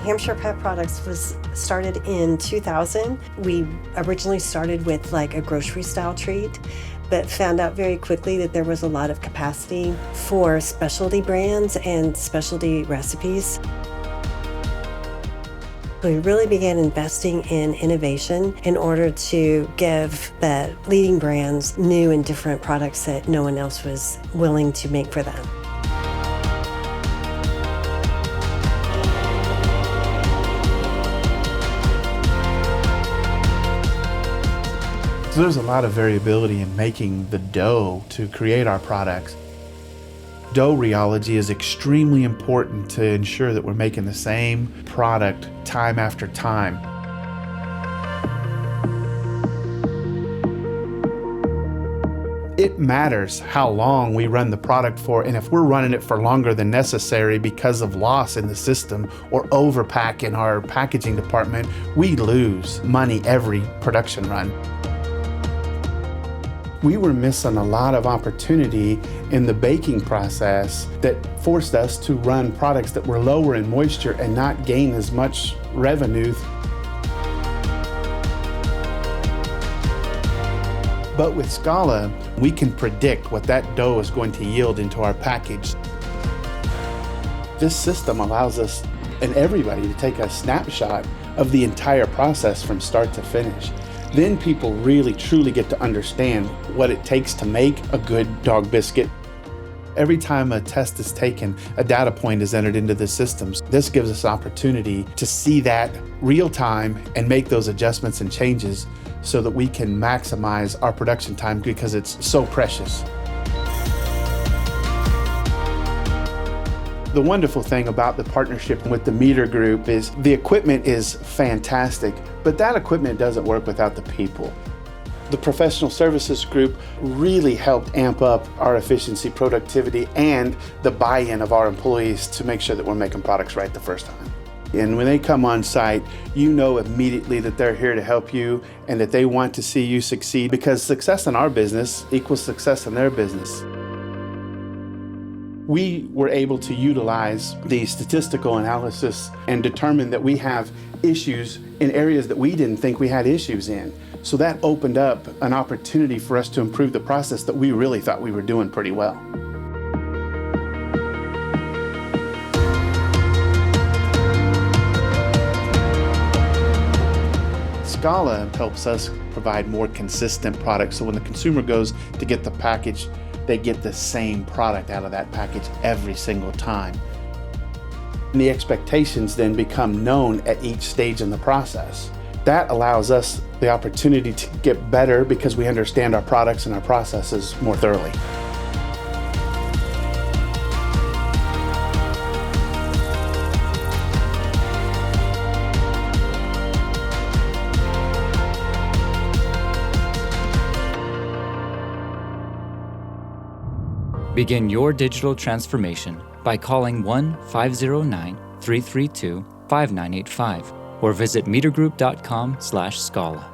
Hampshire Pet Products was started in 2000. We originally started with like a grocery style treat, but found out very quickly that there was a lot of capacity for specialty brands and specialty recipes. We really began investing in innovation in order to give the leading brands new and different products that no one else was willing to make for them. So there's a lot of variability in making the dough to create our products. Dough rheology is extremely important to ensure that we're making the same product time after time. It matters how long we run the product for, and if we're running it for longer than necessary because of loss in the system or overpack in our packaging department, we lose money every production run. We were missing a lot of opportunity in the baking process that forced us to run products that were lower in moisture and not gain as much revenue. But with Scala, we can predict what that dough is going to yield into our package. This system allows us and everybody to take a snapshot of the entire process from start to finish. Then people really truly get to understand what it takes to make a good dog biscuit. Every time a test is taken, a data point is entered into the systems. This gives us opportunity to see that real time and make those adjustments and changes so that we can maximize our production time because it's so precious. The wonderful thing about the partnership with the Meter Group is the equipment is fantastic, but that equipment doesn't work without the people. The professional services group really helped amp up our efficiency, productivity, and the buy-in of our employees to make sure that we're making products right the first time. And when they come on site, you know immediately that they're here to help you and that they want to see you succeed, because success in our business equals success in their business. We were able to utilize the statistical analysis and determine that we have issues in areas that we didn't think we had issues in. So that opened up an opportunity for us to improve the process that we really thought we were doing pretty well. Scala helps us provide more consistent products, so when the consumer goes to get the package, they get the same product out of that package every single time. And the expectations then become known at each stage in the process. That allows us the opportunity to get better because we understand our products and our processes more thoroughly. Begin your digital transformation by calling 1-509-332-5985 or visit metergroup.com/Scala.